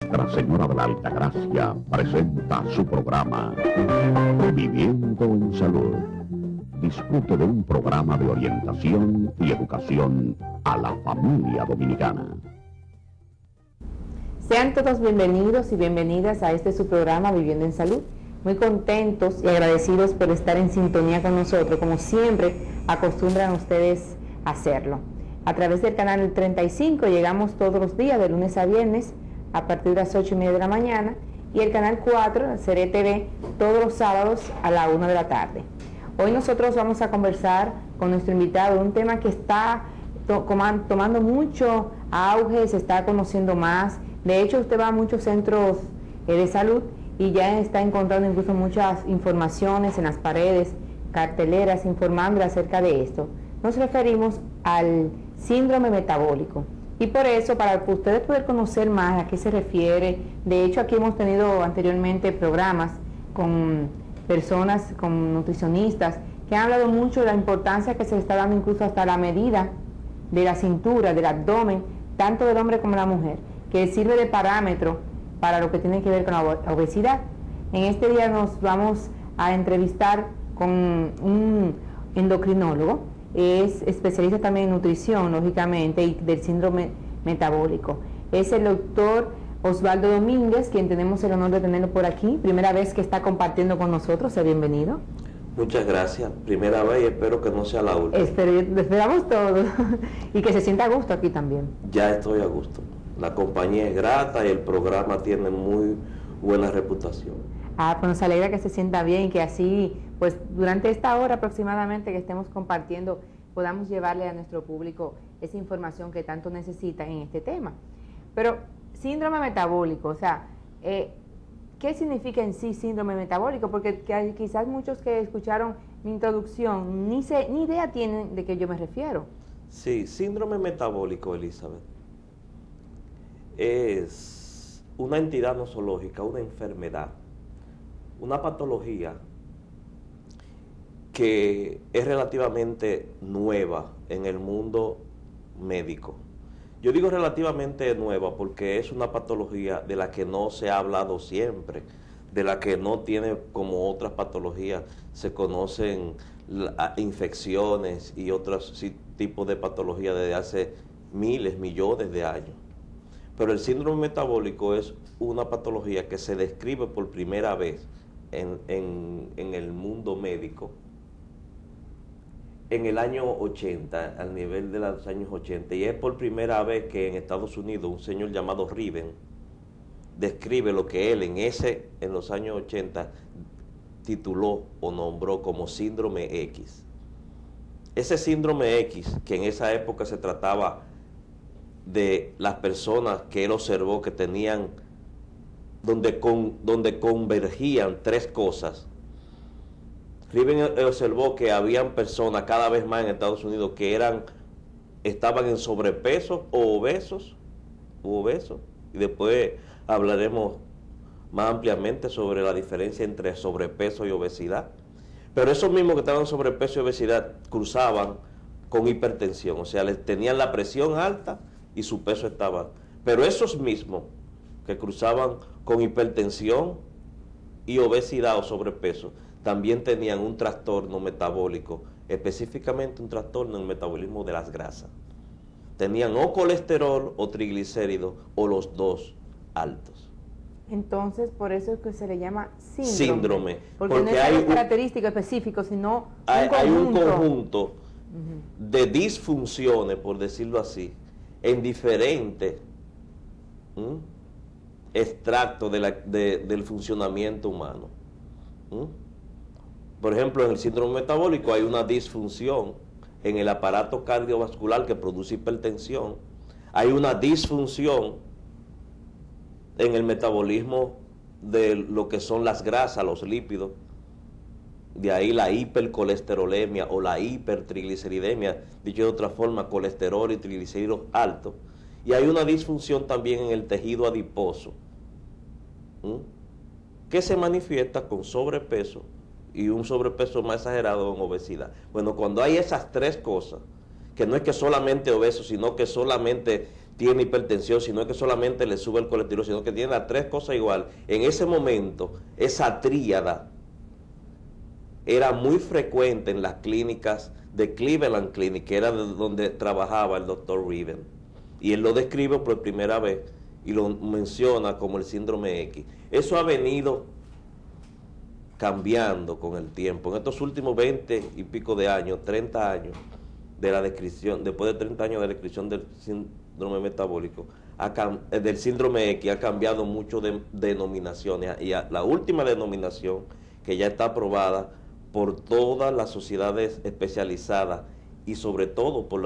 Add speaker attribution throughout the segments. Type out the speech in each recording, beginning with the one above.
Speaker 1: Nuestra Señora de la Altagracia presenta su programa Viviendo en Salud. Disfrute de un programa de orientación y educación a la familia dominicana.
Speaker 2: Sean todos bienvenidos y bienvenidas a este su programa Viviendo en Salud. Muy contentos y agradecidos por estar en sintonía con nosotros, como siempre acostumbran ustedes a hacerlo. A través del canal 35 llegamos todos los días, de lunes a viernes, a partir de las 8:30 de la mañana, y el canal 4, Seré TV, todos los sábados a la 1 de la tarde. Hoy nosotros vamos a conversar con nuestro invitado un tema que está tomando mucho auge, se está conociendo más. De hecho, usted va a muchos centros de salud y ya está encontrando incluso muchas informaciones en las paredes, carteleras, informando acerca de esto. Nos referimos al síndrome metabólico. Y por eso, para que ustedes puedan conocer más a qué se refiere, de hecho aquí hemos tenido anteriormente programas con personas, con nutricionistas, que han hablado mucho de la importancia que se le está dando incluso hasta la medida de la cintura, del abdomen, tanto del hombre como de la mujer, que sirve de parámetro para lo que tiene que ver con la obesidad. En este día nos vamos a entrevistar con un endocrinólogo, es especialista también en nutrición, lógicamente, y del síndrome metabólico. Es el doctor Osvaldo Domínguez, quien tenemos el honor de tenerlo por aquí. Primera vez que está compartiendo con nosotros, sea bienvenido.
Speaker 3: Muchas gracias. Primera vez y espero que no sea la última.
Speaker 2: Esperamos todos. Y que se sienta a gusto aquí también.
Speaker 3: Ya estoy a gusto. La compañía es grata y el programa tiene muy buena reputación.
Speaker 2: Pues nos alegra que se sienta bien y que así, pues durante esta hora aproximadamente que estemos compartiendo, podamos llevarle a nuestro público esa información que tanto necesita en este tema. Pero, síndrome metabólico, o sea, ¿qué significa en sí síndrome metabólico? Porque quizás muchos que escucharon mi introducción ni idea tienen de qué yo me refiero.
Speaker 3: Sí, síndrome metabólico, Elizabeth, es una entidad nosológica, una enfermedad, una patología que es relativamente nueva en el mundo médico. Yo digo relativamente nueva porque es una patología de la que no se ha hablado siempre, de la que no tiene, como otras patologías, se conocen infecciones y otros tipos de patologías desde hace miles, millones de años. Pero el síndrome metabólico es una patología que se describe por primera vez en el mundo médico en el año 80, al nivel de los años 80, y es por primera vez que en Estados Unidos un señor llamado Riven describe lo que él en los años 80 tituló o nombró como síndrome X. Ese síndrome X, que en esa época se trataba de las personas que él observó que tenían, donde convergían tres cosas. Riven observó que habían personas cada vez más en Estados Unidos que estaban en sobrepeso o obesos, y después hablaremos más ampliamente sobre la diferencia entre sobrepeso y obesidad. Pero esos mismos que estaban en sobrepeso y obesidad cruzaban con hipertensión, o sea, les tenían la presión alta y su peso estaba. Pero esos mismos que cruzaban con hipertensión y obesidad o sobrepeso también tenían un trastorno metabólico, específicamente un trastorno en el metabolismo de las grasas. Tenían o colesterol o triglicéridos o los dos altos.
Speaker 2: Entonces, por eso es que se le llama
Speaker 3: síndrome.
Speaker 2: Porque no es algo característico específico, sino
Speaker 3: hay un conjunto de disfunciones, por decirlo así, en diferentes extractos del funcionamiento humano. Por ejemplo, en el síndrome metabólico hay una disfunción en el aparato cardiovascular que produce hipertensión. Hay una disfunción en el metabolismo de lo que son las grasas, los lípidos. De ahí la hipercolesterolemia o la hipertrigliceridemia, dicho de otra forma, colesterol y triglicéridos altos. Y hay una disfunción también en el tejido adiposo, que se manifiesta con sobrepeso y un sobrepeso más exagerado en obesidad. Bueno, cuando hay esas tres cosas, que no es que solamente obeso, sino que solamente tiene hipertensión, sino que solamente le sube el colesterol, sino que tiene las tres cosas igual. En ese momento, esa tríada era muy frecuente en las clínicas de Cleveland Clinic, que era donde trabajaba el doctor Riven. Y él lo describe por primera vez y lo menciona como el síndrome X. Eso ha venido cambiando con el tiempo. En estos últimos 20 y pico de años, 30 años de la descripción, después de 30 años de la descripción del síndrome metabólico, del síndrome X, ha cambiado mucho de denominaciones. Y la última denominación, que ya está aprobada por todas las sociedades especializadas y sobre todo por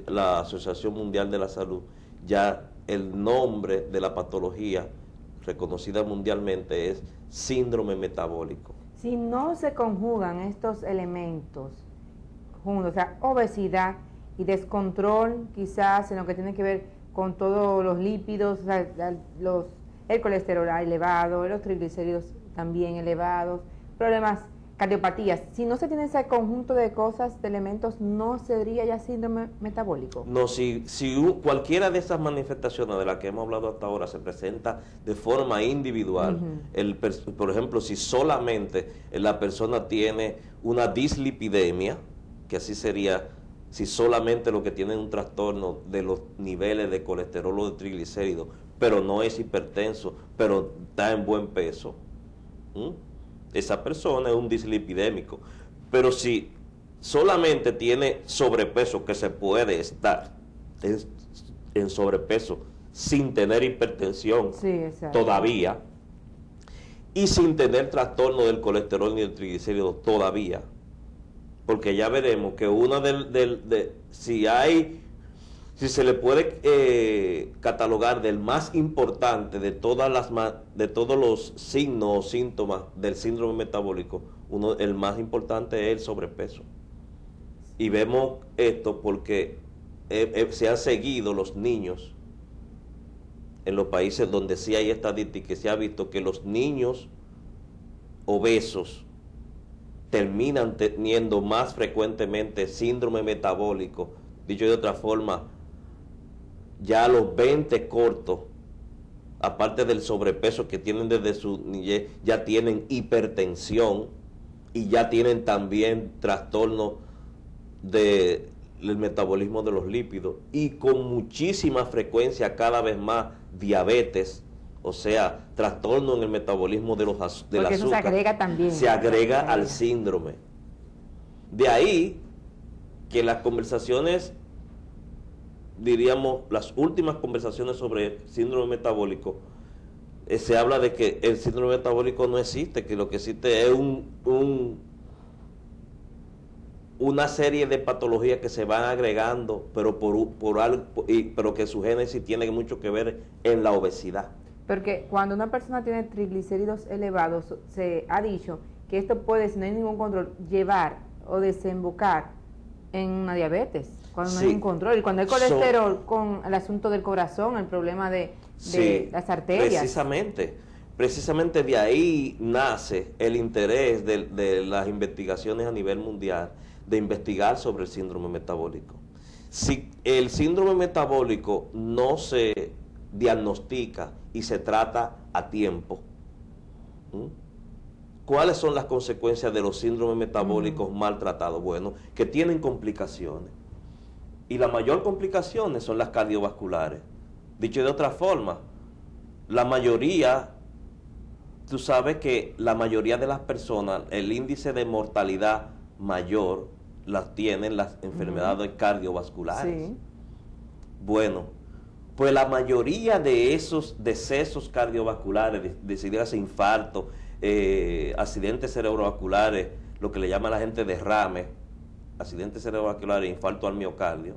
Speaker 3: la Asociación Mundial de la Salud, ya el nombre de la patología reconocida mundialmente es síndrome metabólico.
Speaker 2: Si no se conjugan estos elementos juntos, o sea, obesidad y descontrol quizás en lo que tiene que ver con todos los lípidos, o sea, el colesterol elevado, los triglicéridos también elevados, problemas, cardiopatías. Si no se tiene ese conjunto de cosas, de elementos, ¿no sería ya síndrome metabólico?
Speaker 3: No, si cualquiera de esas manifestaciones de las que hemos hablado hasta ahora se presenta de forma individual, por ejemplo, si solamente la persona tiene una dislipidemia, que así sería, si solamente lo que tiene es un trastorno de los niveles de colesterol o de triglicéridos, pero no es hipertenso, pero está en buen peso, esa persona es un dislipidémico. Pero si solamente tiene sobrepeso, que se puede estar en sobrepeso sin tener hipertensión todavía, y sin tener trastorno del colesterol ni del triglicérido todavía, porque ya veremos que una si se le puede catalogar del más importante de todos los signos o síntomas del síndrome metabólico, el más importante es el sobrepeso. Y vemos esto porque se han seguido los niños en los países donde sí hay estadísticas, se ha visto que los niños obesos terminan teniendo más frecuentemente síndrome metabólico. Dicho de otra forma, ya a los 20 cortos, aparte del sobrepeso que tienen desde su niñez, ya tienen hipertensión y ya tienen también trastorno del metabolismo de los lípidos, y con muchísima frecuencia cada vez más diabetes, o sea, trastorno en el metabolismo del azúcar.
Speaker 2: Eso se agrega también.
Speaker 3: Se agrega al síndrome. De ahí que las conversaciones, diríamos, las últimas conversaciones sobre síndrome metabólico, se habla de que el síndrome metabólico no existe, que lo que existe es una serie de patologías que se van agregando, pero pero que su génesis tiene mucho que ver en la obesidad.
Speaker 2: Porque cuando una persona tiene triglicéridos elevados, se ha dicho que esto puede, si no hay ningún control, llevar o desembocar en una diabetes, cuando no hay un control. Y cuando hay colesterol, con el asunto del corazón, el problema de las arterias.
Speaker 3: Precisamente de ahí nace el interés de las investigaciones a nivel mundial, de investigar sobre el síndrome metabólico. Si el síndrome metabólico no se diagnostica y se trata a tiempo, ¿cuáles son las consecuencias de los síndromes metabólicos maltratados? Bueno, que tienen complicaciones. Y las mayores complicaciones son las cardiovasculares. Dicho de otra forma, la mayoría, tú sabes que la mayoría de las personas, el índice de mortalidad mayor las tienen las enfermedades cardiovasculares. Sí. Bueno, pues la mayoría de esos decesos cardiovasculares, decididas infarto, accidentes cerebrovasculares, lo que le llama la gente derrame, accidentes cerebrovasculares, infarto al miocardio,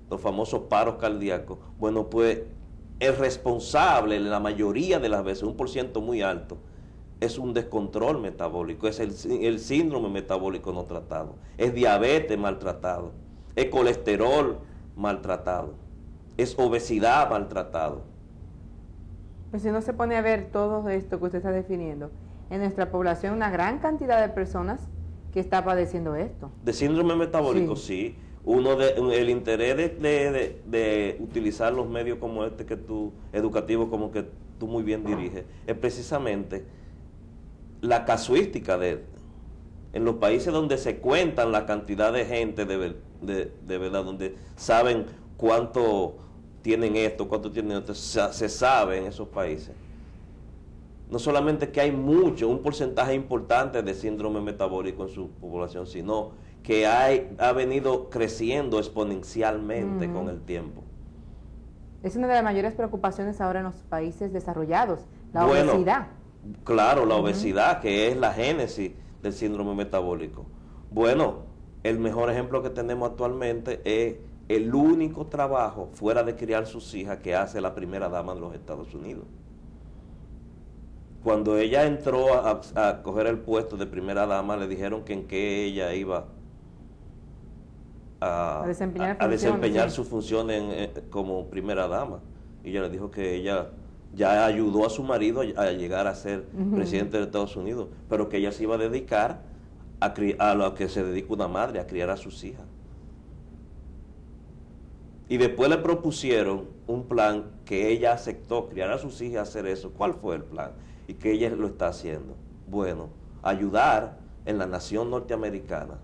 Speaker 3: los famosos paros cardíacos. Bueno, pues el responsable, la mayoría de las veces, 1% muy alto, es un descontrol metabólico, es el síndrome metabólico no tratado, es diabetes maltratado, es colesterol maltratado, es obesidad maltratado.
Speaker 2: Pues si no se pone a ver todo esto que usted está definiendo, en nuestra población una gran cantidad de personas que está padeciendo esto.
Speaker 3: De síndrome metabólico, sí. el interés de utilizar los medios como este que tú, educativos como que tú muy bien diriges, es precisamente la casuística en los países donde se cuentan la cantidad de gente de verdad, donde saben cuánto tienen esto, cuánto tienen esto, se sabe en esos países. No solamente que hay un porcentaje importante de síndrome metabólico en su población, sino que ha venido creciendo exponencialmente con el tiempo.
Speaker 2: Es una de las mayores preocupaciones ahora en los países desarrollados, la obesidad.
Speaker 3: Claro, la obesidad, que es la génesis del síndrome metabólico. Bueno, el mejor ejemplo que tenemos actualmente es el único trabajo fuera de criar sus hijas que hace la primera dama de los Estados Unidos. Cuando ella entró a coger el puesto de primera dama, le dijeron que en qué ella iba a desempeñar sus funciones como primera dama. Y ella le dijo que ella ya ayudó a su marido a llegar a ser presidente de Estados Unidos, pero que ella se iba a dedicar a lo que se dedica una madre, a criar a sus hijas. Y después le propusieron un plan que ella aceptó, criar a sus hijas, hacer eso. ¿Cuál fue el plan? Y que ella lo está haciendo. Bueno, ayudar en la nación norteamericana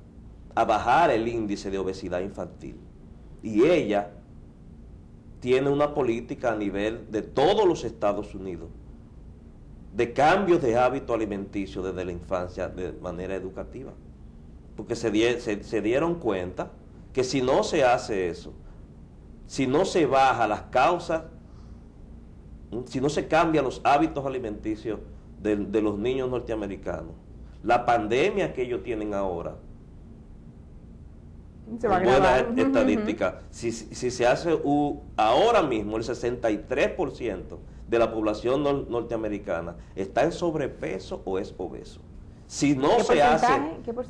Speaker 3: a bajar el índice de obesidad infantil. Y ella tiene una política a nivel de todos los Estados Unidos de cambios de hábito alimenticio desde la infancia de manera educativa. Porque se dieron cuenta que si no se hace eso, si no se baja las causas, si no se cambian los hábitos alimenticios de los niños norteamericanos, la pandemia que ellos tienen ahora, buena estadística, si se hace ahora mismo el 63% de la población norteamericana está en sobrepeso o es obeso. Si no se hace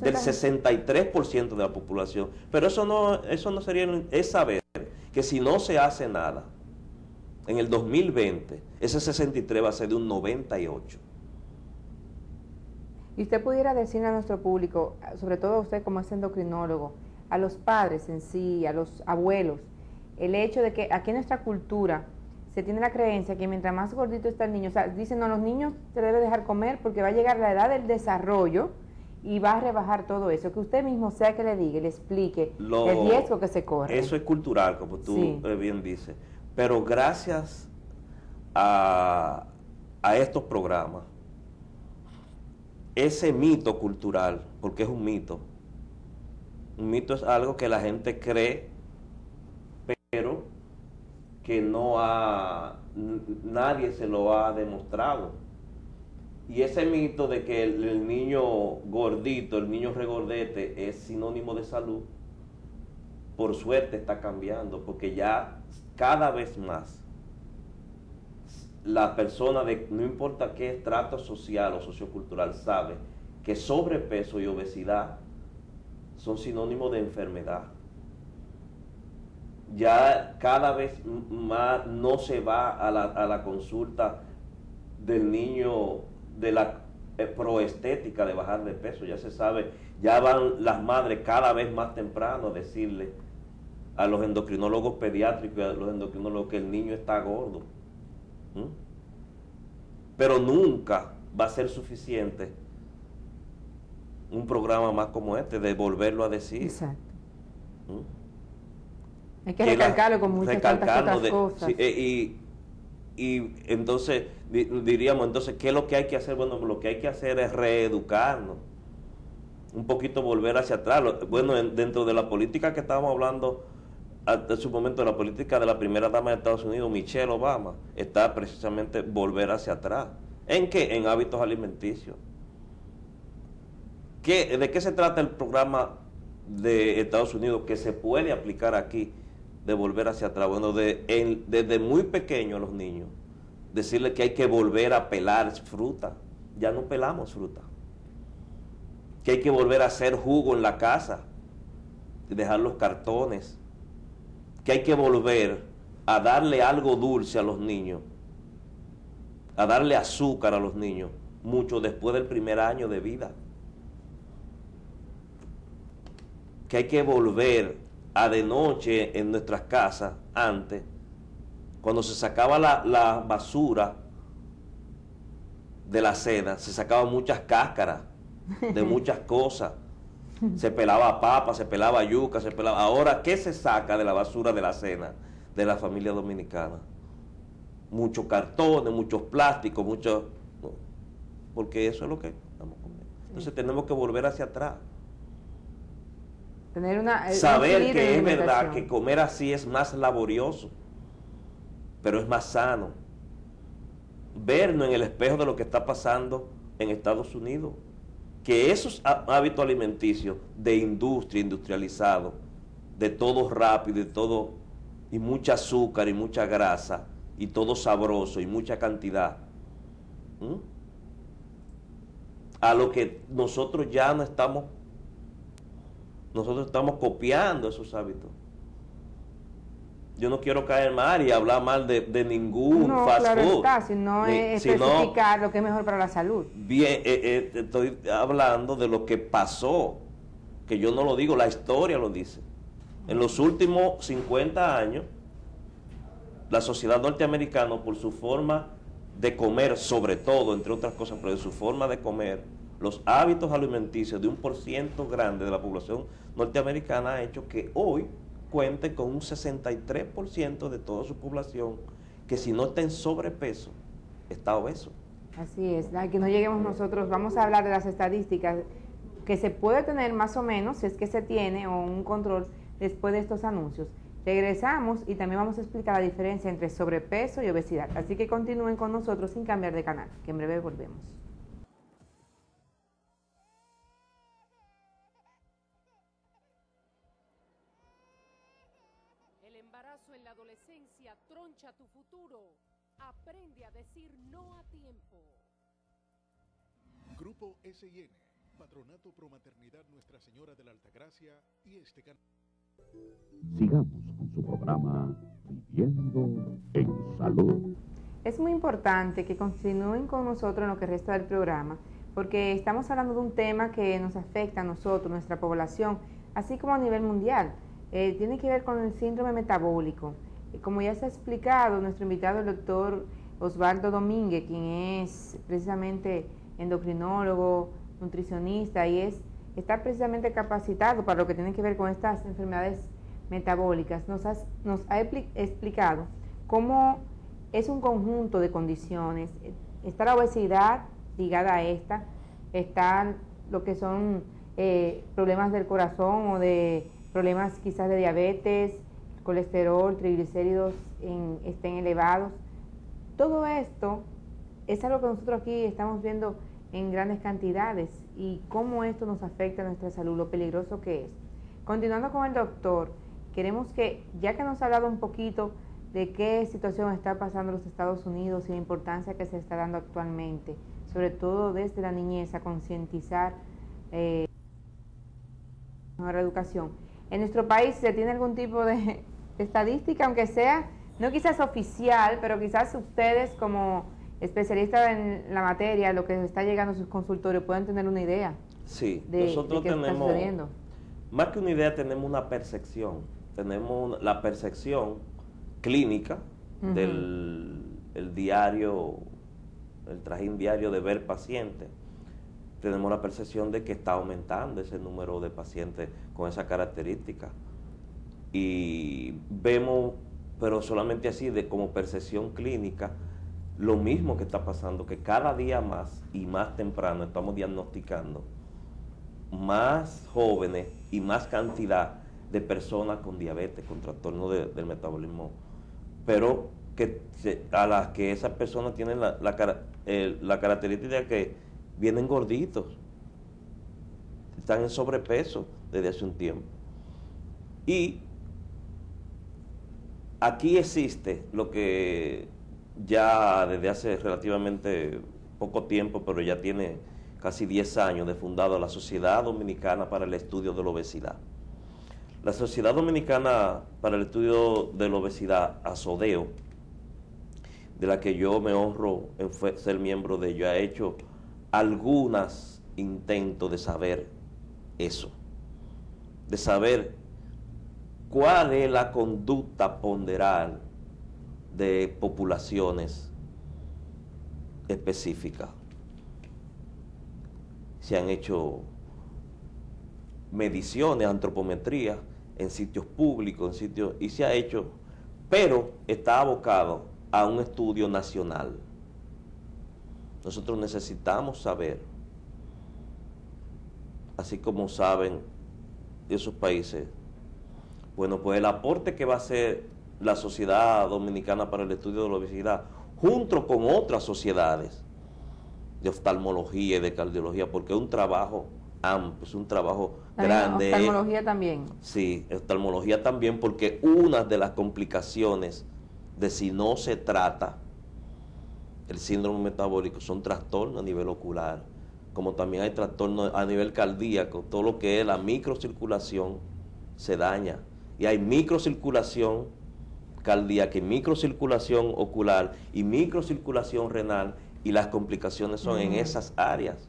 Speaker 3: del 63% de la población, pero eso no sería, es saber que si no se hace nada, en el 2020, ese 63 va a ser de un 98.
Speaker 2: Y usted pudiera decirle a nuestro público, sobre todo a usted como es endocrinólogo, a los padres en sí, a los abuelos, el hecho de que aquí en nuestra cultura se tiene la creencia que mientras más gordito está el niño, o sea, dicen, no, los niños se debe dejar comer porque va a llegar la edad del desarrollo y va a rebajar todo eso. Que usted mismo sea que le diga, le explique el riesgo que se corre.
Speaker 3: Eso es cultural, como tú bien dices. Pero gracias a estos programas, ese mito cultural, porque es un mito es algo que la gente cree, pero que nadie se lo ha demostrado. Y ese mito de que el niño gordito, el niño regordete es sinónimo de salud, por suerte está cambiando, porque ya cada vez más la persona no importa qué estrato social o sociocultural, sabe que sobrepeso y obesidad son sinónimos de enfermedad. Ya cada vez más no se va a la consulta del niño de la proestética de bajar de peso, ya se sabe, ya van las madres cada vez más temprano a decirle a los endocrinólogos pediátricos y a los endocrinólogos que el niño está gordo. Pero nunca va a ser suficiente un programa más como este de volverlo a decir.
Speaker 2: Exacto. Hay que recalcarlo con muchas tantas cosas.
Speaker 3: Sí, y entonces diríamos, entonces, ¿qué es lo que hay que hacer? Bueno, lo que hay que hacer es reeducarnos, un poquito volver hacia atrás. Bueno, dentro de la política que estábamos hablando en su momento, de la política de la primera dama de Estados Unidos, Michelle Obama, está precisamente volver hacia atrás. ¿En qué? En hábitos alimenticios. ¿De qué se trata el programa de Estados Unidos que se puede aplicar aquí, de volver hacia atrás? Bueno, desde muy pequeño a los niños, decirles que hay que volver a pelar fruta. Ya no pelamos fruta. Que hay que volver a hacer jugo en la casa, dejar los cartones. Que hay que volver a darle algo dulce a los niños, a darle azúcar a los niños, mucho después del primer año de vida. Que hay que volver a de noche en nuestras casas antes, cuando se sacaba la basura de la cena, se sacaban muchas cáscaras de muchas cosas. Se pelaba papa, se pelaba yuca, se pelaba... Ahora, ¿qué se saca de la basura de la cena de la familia dominicana? Muchos cartones, muchos plásticos, muchos... Porque eso es lo que estamos comiendo. Entonces tenemos que volver hacia atrás.
Speaker 2: Tener
Speaker 3: saber que es verdad que comer así es más laborioso, pero es más sano. Vernos en el espejo de lo que está pasando en Estados Unidos, que esos hábitos alimenticios de industria, industrializado, de todo rápido y todo, y mucha azúcar y mucha grasa, y todo sabroso y mucha cantidad, a lo que nosotros ya no estamos, nosotros estamos copiando esos hábitos. Yo no quiero caer mal y hablar mal de ningún fast food.
Speaker 2: Sino especificar lo que es mejor para la salud.
Speaker 3: Bien, estoy hablando de lo que pasó, que yo no lo digo, la historia lo dice. En los últimos 50 años, la sociedad norteamericana, por su forma de comer, sobre todo, entre otras cosas, pero de su forma de comer, los hábitos alimenticios de un % grande de la población norteamericana ha hecho que hoy cuente con un 63% de toda su población que, si no está en sobrepeso, está obeso.
Speaker 2: Así es, que no lleguemos nosotros, vamos a hablar de las estadísticas que se puede tener más o menos, si es que se tiene, o un control después de estos anuncios. Regresamos y también vamos a explicar la diferencia entre sobrepeso y obesidad. Así que continúen con nosotros sin cambiar de canal, que en breve volvemos.
Speaker 4: El embarazo en la adolescencia troncha tu futuro. Aprende a decir no a tiempo.
Speaker 5: Grupo SIN, Patronato Pro Maternidad Nuestra Señora de la Altagracia y este canal.
Speaker 1: Sigamos con su programa Viviendo en Salud.
Speaker 2: Es muy importante que continúen con nosotros en lo que resta del programa, porque estamos hablando de un tema que nos afecta a nosotros, nuestra población, así como a nivel mundial. Tiene que ver con el síndrome metabólico. Como ya se ha explicado, nuestro invitado, el doctor Osvaldo Domínguez, quien es precisamente endocrinólogo, nutricionista y está precisamente capacitado para lo que tiene que ver con estas enfermedades metabólicas, nos ha explicado cómo es un conjunto de condiciones. Está la obesidad ligada a esta, está lo que son problemas del corazón o de problemas quizás de diabetes, colesterol, triglicéridos estén elevados. Todo esto es algo que nosotros aquí estamos viendo en grandes cantidades y cómo esto nos afecta a nuestra salud, lo peligroso que es. Continuando con el doctor, queremos que, ya que nos ha hablado un poquito de qué situación está pasando en los Estados Unidos y la importancia que se está dando actualmente, sobre todo desde la niñez, a concientizar nuestra educación. En nuestro país se tiene algún tipo de estadística, aunque sea, no quizás oficial, pero quizás ustedes como especialistas en la materia, lo que está llegando a sus consultorios, pueden tener una idea.
Speaker 3: Sí,
Speaker 2: de
Speaker 3: nosotros
Speaker 2: qué está
Speaker 3: tenemos,
Speaker 2: sucediendo.
Speaker 3: más que una idea, tenemos una percepción. Tenemos la percepción clínica del diario, el trajín diario de ver pacientes. Tenemos la percepción de que está aumentando ese número de pacientes con esa característica. Y vemos, pero solamente así, como percepción clínica, lo mismo que está pasando, que cada día más y más temprano estamos diagnosticando más jóvenes y más cantidad de personas con diabetes, con trastorno del metabolismo, pero a las que esas personas tienen la característica de que vienen gorditos, están en sobrepeso desde hace un tiempo. Y aquí existe lo que ya desde hace relativamente poco tiempo, pero ya tiene casi 10 años de fundado, la Sociedad Dominicana para el Estudio de la Obesidad. La Sociedad Dominicana para el Estudio de la Obesidad, ASODEO, de la que yo me honro en ser miembro de ella, ha hecho algunos intentos de saber eso, de saber ¿cuál es la conducta ponderal de poblaciones específicas? Se han hecho mediciones, antropometrías en sitios públicos, y se ha hecho, pero está abocado a un estudio nacional. Nosotros necesitamos saber, así como saben esos países, bueno, pues el aporte que va a hacer la Sociedad Dominicana para el Estudio de la Obesidad, junto con otras sociedades de oftalmología y de cardiología, porque es un trabajo amplio, es un trabajo grande.
Speaker 2: Oftalmología también.
Speaker 3: Sí, oftalmología también, porque una de las complicaciones de si no se trata el síndrome metabólico son trastornos a nivel ocular, como también hay trastornos a nivel cardíaco. Todo lo que es la microcirculación se daña, y hay microcirculación cardíaca y microcirculación ocular y microcirculación renal, y las complicaciones son en esas áreas.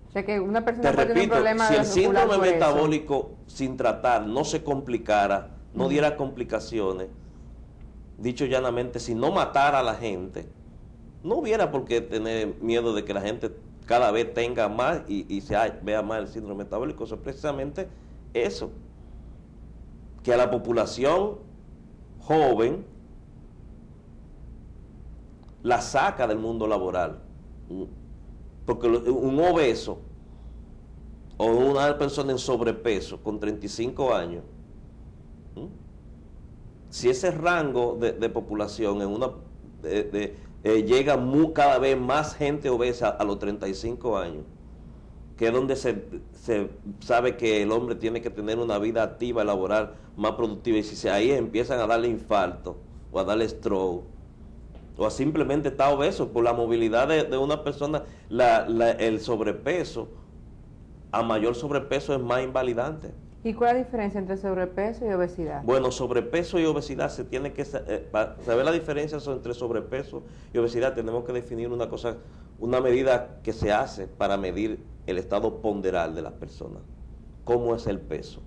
Speaker 2: O sea que una persona
Speaker 3: Te
Speaker 2: puede tener
Speaker 3: repito,
Speaker 2: un problema
Speaker 3: si el
Speaker 2: ocular
Speaker 3: síndrome
Speaker 2: por eso.
Speaker 3: metabólico sin tratar no se complicara, no diera complicaciones, dicho llanamente, si no matara a la gente, no hubiera por qué tener miedo de que la gente cada vez tenga más y vea más el síndrome metabólico. Eso es precisamente eso, que a la población joven la saca del mundo laboral, porque un obeso o una persona en sobrepeso con 35 años, si ese rango de población en una llega cada vez más gente obesa a los 35 años, que es donde se sabe que el hombre tiene que tener una vida activa, laboral, más productiva, y si ahí empiezan a darle infarto o a darle stroke, o a simplemente estar obeso por la movilidad de una persona, el sobrepeso, a mayor sobrepeso es más invalidante.
Speaker 2: ¿Y cuál es la diferencia entre sobrepeso y obesidad?
Speaker 3: Bueno, sobrepeso y obesidad se tiene que para saber la diferencia entre sobrepeso y obesidad, tenemos que definir una cosa, una medida que se hace para medir el estado ponderal de las personas. ¿Cómo es el peso?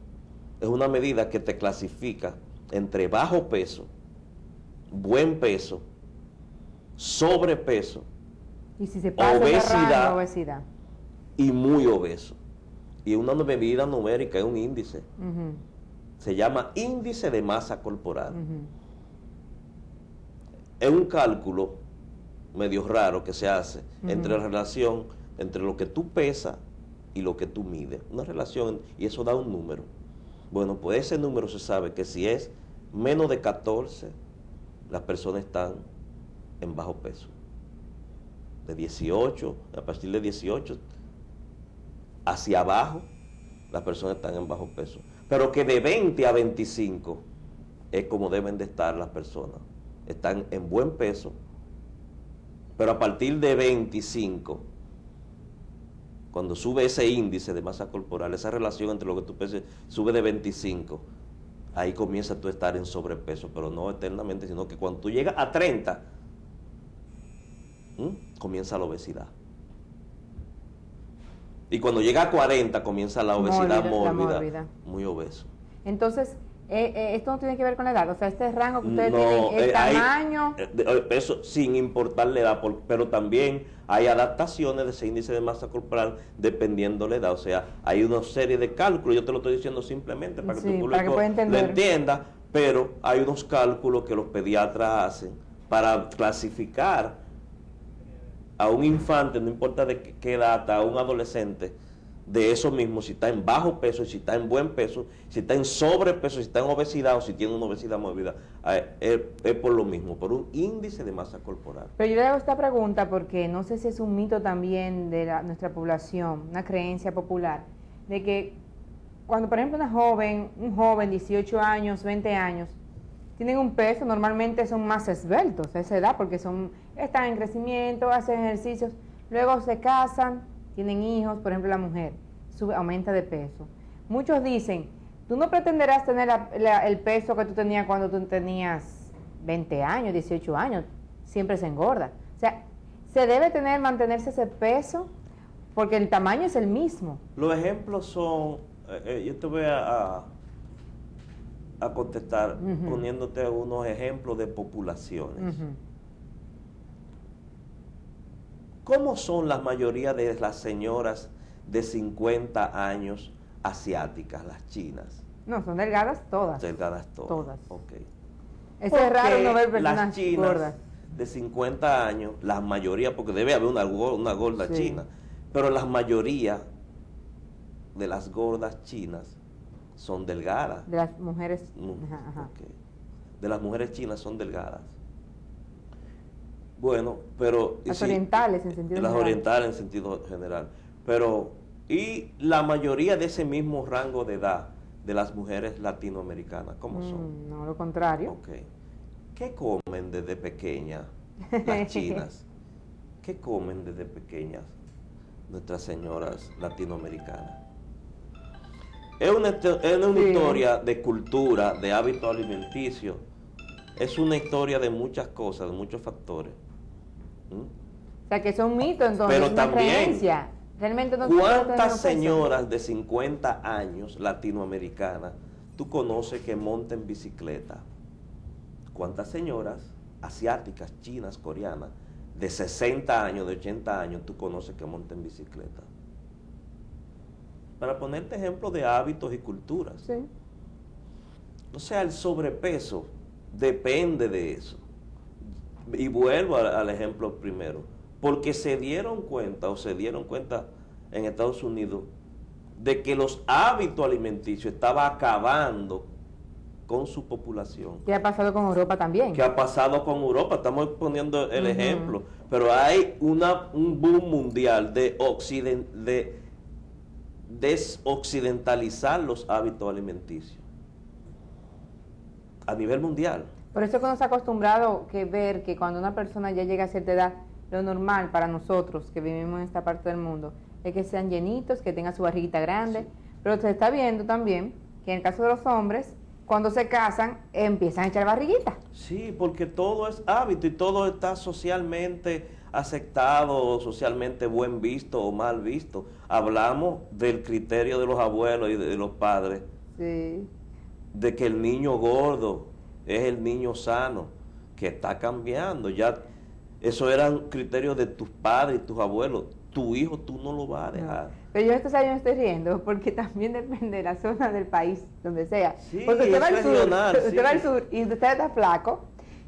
Speaker 3: Es una medida que te clasifica entre bajo peso, buen peso, sobrepeso,
Speaker 2: y si se pasa
Speaker 3: obesidad,
Speaker 2: obesidad
Speaker 3: y muy obeso. Y una medida numérica, es un índice. Se llama índice de masa corporal. Es un cálculo medio raro que se hace entre la relación entre lo que tú pesas y lo que tú mides. Una relación, y eso da un número. Bueno, pues ese número se sabe que si es menos de 14, las personas están en bajo peso. De 18, a partir de 18 hacia abajo, las personas están en bajo peso. Pero que de 20 a 25 es como deben de estar las personas. Están en buen peso, pero a partir de 25, cuando sube ese índice de masa corporal, esa relación entre lo que tú pesas, sube de 25, ahí comienza tú a estar en sobrepeso, pero no eternamente, sino que cuando tú llegas a 30, comienza la obesidad. Y cuando llega a 40 comienza la obesidad mórbida, muy obeso.
Speaker 2: Entonces, esto no tiene que ver con la edad, o sea, este rango que ustedes tienen, el tamaño...
Speaker 3: Eso sin importar la edad, pero también hay adaptaciones de ese índice de masa corporal dependiendo la edad, o sea, hay una serie de cálculos, yo te lo estoy diciendo simplemente para que tu público lo entienda, pero hay unos cálculos que los pediatras hacen para clasificar a un infante, no importa de qué edad, a un adolescente, de eso mismo, si está en bajo peso, si está en buen peso, si está en sobrepeso, si está en obesidad o si tiene una obesidad mórbida, es por lo mismo, por un índice de masa corporal.
Speaker 2: Pero yo le hago esta pregunta porque no sé si es un mito también de nuestra población, una creencia popular, de que cuando por ejemplo un joven, 18 años, 20 años, tienen un peso, normalmente son más esbeltos a esa edad porque están en crecimiento, hacen ejercicios, luego se casan, tienen hijos, por ejemplo la mujer, aumenta de peso. Muchos dicen, tú no pretenderás tener el peso que tú tenías cuando tú tenías 20 años, 18 años, siempre se engorda. O sea, se debe mantenerse ese peso porque el tamaño es el mismo.
Speaker 3: Los ejemplos son, yo te voy a a contestar poniéndote unos ejemplos de poblaciones. ¿Cómo son la mayoría de las señoras de 50 años asiáticas, las chinas?
Speaker 2: No, son delgadas todas.
Speaker 3: Delgadas todas.
Speaker 2: Todas.
Speaker 3: Ok.
Speaker 2: Eso es raro no ver
Speaker 3: Las
Speaker 2: personas
Speaker 3: chinas
Speaker 2: gordas.
Speaker 3: de 50 años, la mayoría, porque debe haber una gorda
Speaker 2: Sí.
Speaker 3: china, pero la mayoría de las gordas chinas son delgadas.
Speaker 2: De las mujeres.
Speaker 3: Ok. De las mujeres chinas son delgadas. Bueno, pero...
Speaker 2: Las orientales en sentido
Speaker 3: Las
Speaker 2: general.
Speaker 3: orientales en sentido general. Pero, y la mayoría de ese mismo rango de edad de las mujeres latinoamericanas, ¿cómo son?
Speaker 2: No, lo contrario.
Speaker 3: Ok. ¿Qué comen desde pequeñas las chinas? ¿Qué comen desde pequeñas nuestras señoras latinoamericanas? Es una historia de cultura, de hábito alimenticio. Es una historia de muchas cosas, de muchos factores.
Speaker 2: O sea, que son mitos, entonces,
Speaker 3: Pero
Speaker 2: una
Speaker 3: también,
Speaker 2: creencia. Realmente no se puede tener
Speaker 3: ¿cuántas
Speaker 2: peso.
Speaker 3: señoras de 50 años latinoamericanas tú conoces que montan bicicleta? ¿Cuántas señoras asiáticas, chinas, coreanas, de 60 años, de 80 años, tú conoces que montan bicicleta? Para ponerte ejemplo de hábitos y culturas.
Speaker 2: Sí.
Speaker 3: O sea, el sobrepeso depende de eso. Y vuelvo al ejemplo primero. Porque se dieron cuenta en Estados Unidos de que los hábitos alimenticios estaban acabando con su población.
Speaker 2: ¿Qué ha pasado con Europa también?
Speaker 3: ¿Qué ha pasado con Europa? Estamos poniendo el ejemplo. Pero hay un boom mundial de desoccidentalizar los hábitos alimenticios. A nivel mundial.
Speaker 2: Por eso que nos ha acostumbrado ver que cuando una persona ya llega a cierta edad, lo normal para nosotros que vivimos en esta parte del mundo es que sean llenitos, que tengan su barriguita grande. Pero se está viendo también que en el caso de los hombres, cuando se casan, empiezan a echar barriguita.
Speaker 3: Sí, porque todo es hábito y todo está socialmente aceptado, socialmente buen visto o mal visto. Hablamos del criterio de los abuelos y de los padres,
Speaker 2: Sí.
Speaker 3: de que el niño gordo es el niño sano, que está cambiando. Ya eso eran criterios de tus padres y tus abuelos. Tu hijo tú no lo vas a dejar.
Speaker 2: No. Pero yo estos años me estoy riendo porque también depende de la zona del país, donde sea.
Speaker 3: Sí,
Speaker 2: porque usted va
Speaker 3: eso
Speaker 2: al
Speaker 3: es
Speaker 2: sur,
Speaker 3: regional,
Speaker 2: usted
Speaker 3: sí.
Speaker 2: va al sur y usted está flaco,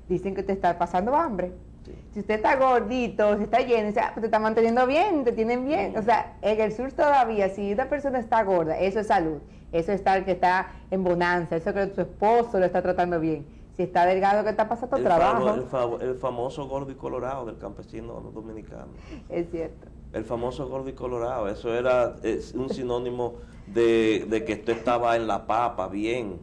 Speaker 2: dicen que te está pasando hambre.
Speaker 3: Sí.
Speaker 2: Si usted está gordito, si está lleno, dice, pues te está manteniendo bien, te tienen bien. O sea, en el sur todavía, si una persona está gorda, eso es salud. Eso es que está en bonanza, eso que su esposo lo está tratando bien. Si está delgado, que está pasando trabajo.
Speaker 3: El famoso gordo y colorado del campesino dominicano.
Speaker 2: Es cierto.
Speaker 3: El famoso gordo y colorado, eso es un sinónimo de que tú estabas en la papa bien,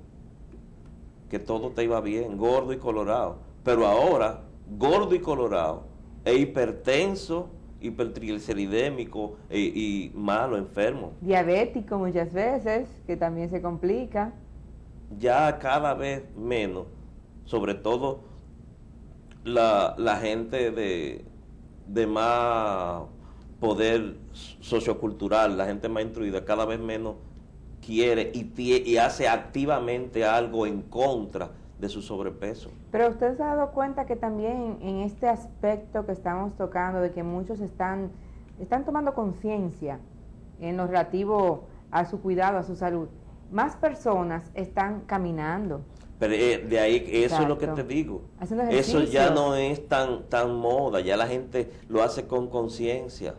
Speaker 3: que todo te iba bien, gordo y colorado. Pero ahora, gordo y colorado, es hipertenso, hipertrigliceridémico y malo, enfermo.
Speaker 2: Diabético muchas veces, que también se complica.
Speaker 3: Ya cada vez menos, sobre todo la gente de más poder sociocultural, la gente más instruida, cada vez menos quiere y hace activamente algo en contra de su sobrepeso.
Speaker 2: Pero usted se ha dado cuenta que también en este aspecto que estamos tocando, de que muchos están tomando conciencia en lo relativo a su cuidado, a su salud, más personas están caminando.
Speaker 3: Pero de ahí, eso es lo que
Speaker 2: Exacto.
Speaker 3: te digo.
Speaker 2: Haciendo
Speaker 3: Eso
Speaker 2: ejercicio.
Speaker 3: ya no es tan moda, ya la gente lo hace con conciencia.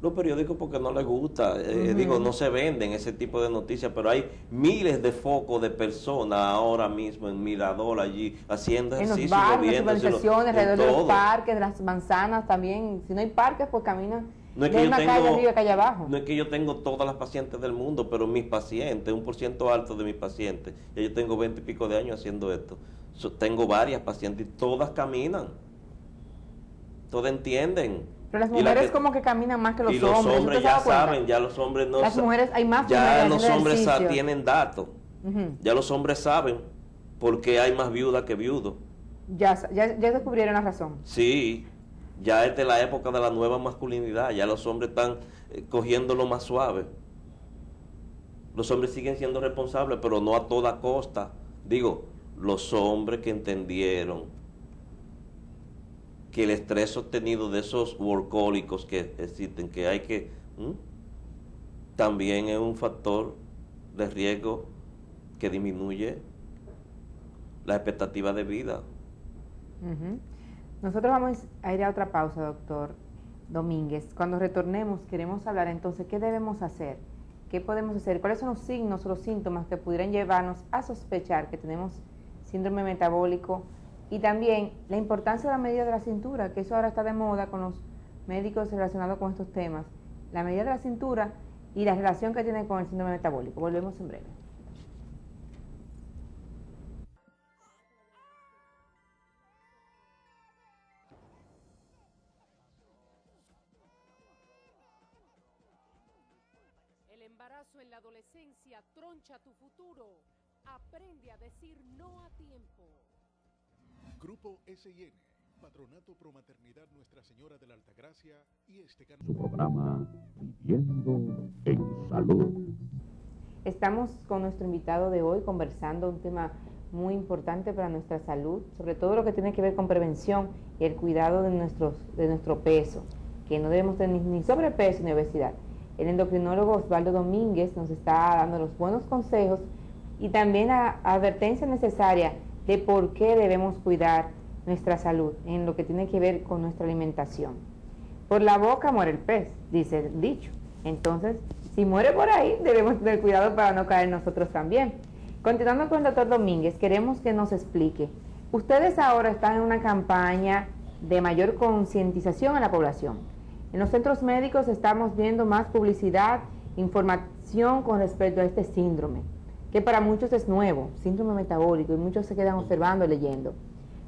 Speaker 3: Los periódicos porque no les gusta, digo, no se venden ese tipo de noticias, pero hay miles de focos de personas ahora mismo en Mirador allí haciendo
Speaker 2: En los
Speaker 3: ejercicio,
Speaker 2: barrios, en las
Speaker 3: moviéndose,
Speaker 2: urbanizaciones,
Speaker 3: en
Speaker 2: alrededor de los
Speaker 3: todo.
Speaker 2: parques, de las manzanas también. Si no hay parques, pues caminan
Speaker 3: No es
Speaker 2: de
Speaker 3: que yo
Speaker 2: una calle
Speaker 3: tengo,
Speaker 2: arriba, calle abajo.
Speaker 3: no es que yo tengo todas las pacientes del mundo, pero mis pacientes, 1% alto de mis pacientes, ya yo tengo 20 y pico de años haciendo esto. Tengo varias pacientes y todas caminan, todas entienden.
Speaker 2: Pero las
Speaker 3: Y la
Speaker 2: mujeres como que caminan más que los
Speaker 3: y los
Speaker 2: hombres.
Speaker 3: hombres
Speaker 2: ¿usted se
Speaker 3: ya
Speaker 2: da cuenta?
Speaker 3: saben, ya los hombres no
Speaker 2: Las mujeres, hay más
Speaker 3: ya
Speaker 2: mujeres
Speaker 3: los
Speaker 2: haciendo
Speaker 3: hombres
Speaker 2: ejercicio.
Speaker 3: tienen datos, ya los hombres saben porque hay más viudas que viudos.
Speaker 2: Ya descubrieron la razón.
Speaker 3: Sí, ya esta es la época de la nueva masculinidad, ya los hombres están cogiendo lo más suave. Los hombres siguen siendo responsables, pero no a toda costa. Digo, los hombres que entendieron que el estrés sostenido de esos workahólicos que existen, que hay que... también es un factor de riesgo que disminuye la expectativa de vida.
Speaker 2: Nosotros vamos a ir a otra pausa, doctor Domínguez. Cuando retornemos queremos hablar entonces qué debemos hacer, qué podemos hacer, cuáles son los signos o los síntomas que pudieran llevarnos a sospechar que tenemos síndrome metabólico, y también la importancia de la medida de la cintura, que eso ahora está de moda con los médicos relacionados con estos temas, la medida de la cintura y la relación que tiene con el síndrome metabólico. Volvemos en breve.
Speaker 4: El embarazo en la adolescencia troncha tu futuro. Aprende a decir no a tiempo.
Speaker 5: Grupo SIN, Patronato Pro Maternidad Nuestra Señora de la Altagracia y este canal.
Speaker 1: Su programa Viviendo en Salud.
Speaker 2: Estamos con nuestro invitado de hoy conversando un tema muy importante para nuestra salud, sobre todo lo que tiene que ver con prevención y el cuidado de nuestro peso, que no debemos tener ni sobrepeso ni obesidad. El endocrinólogo Osvaldo Domínguez nos está dando los buenos consejos y también la advertencia necesaria de por qué debemos cuidar nuestra salud en lo que tiene que ver con nuestra alimentación. Por la boca muere el pez, dice el dicho. Entonces, si muere por ahí, debemos tener cuidado para no caer nosotros también. Continuando con el doctor Domínguez, queremos que nos explique. Ustedes ahora están en una campaña de mayor concientización a la población. En los centros médicos estamos viendo más publicidad, información con respecto a este síndrome, que para muchos es nuevo, síndrome metabólico, y muchos se quedan observando, leyendo.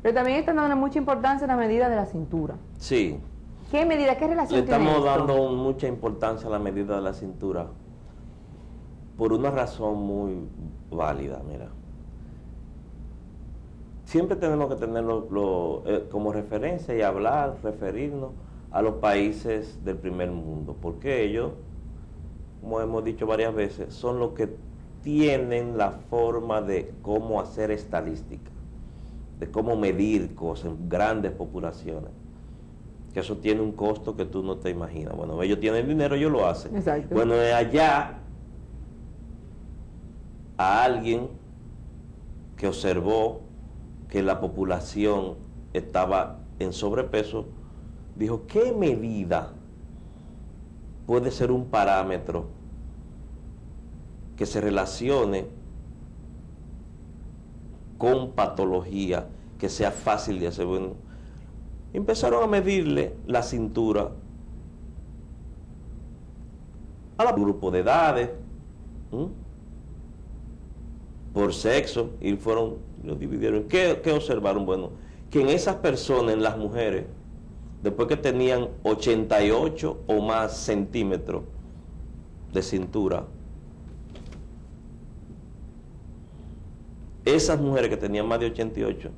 Speaker 2: Pero también están dando mucha importancia a la medida de la cintura.
Speaker 3: Sí.
Speaker 2: ¿Qué medida, qué relación tiene
Speaker 3: Le estamos
Speaker 2: esto?
Speaker 3: dando mucha importancia a la medida de la cintura por una razón muy válida, mira. Siempre tenemos que tenerlo como referencia y hablar, referirnos a los países del primer mundo, porque ellos, como hemos dicho varias veces, son los que tienen la forma de cómo hacer estadística, de cómo medir cosas en grandes poblaciones, que eso tiene un costo que tú no te imaginas. Bueno, ellos tienen dinero, ellos lo hacen.
Speaker 2: Exacto.
Speaker 3: Bueno, de allá a alguien que observó que la población estaba en sobrepeso, dijo, ¿qué medida puede ser un parámetro que se relacione con patología, que sea fácil de hacer? Bueno, empezaron a medirle la cintura a los grupos de edades, por sexo, y lo dividieron. ¿Qué observaron? Bueno, que en esas personas, en las mujeres, después que tenían 88 o más centímetros de cintura, esas mujeres que tenían más de 88,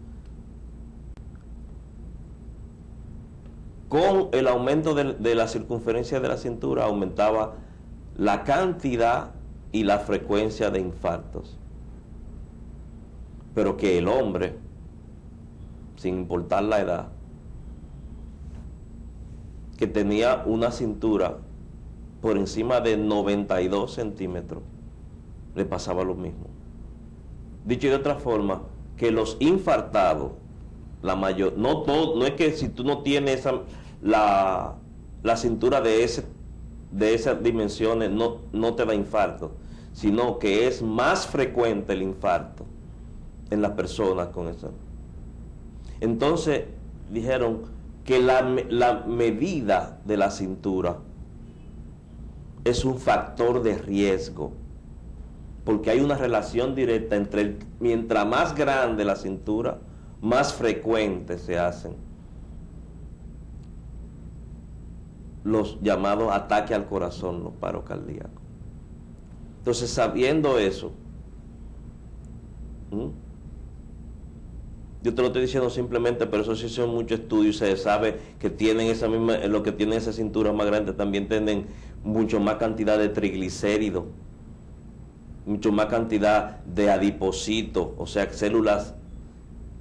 Speaker 3: con el aumento de la circunferencia de la cintura, aumentaba la cantidad y la frecuencia de infartos. Pero que el hombre, sin importar la edad, que tenía una cintura por encima de 92 centímetros, le pasaba lo mismo. Dicho de otra forma, que los infartados, la mayor, no todo, no es que si tú no tienes la cintura de esas dimensiones no te da infarto, sino que es más frecuente el infarto en las personas con eso. Entonces dijeron que la medida de la cintura es un factor de riesgo, porque hay una relación directa entre mientras más grande la cintura, más frecuentes se hacen los llamados ataques al corazón, los paros cardíacos. Entonces, sabiendo eso, yo te lo estoy diciendo simplemente, pero eso sí son muchos estudios, se sabe que tienen esa misma, los que tienen esa cintura más grande también tienen mucho más cantidad de triglicéridos mucho más cantidad de adipocitos, o sea, células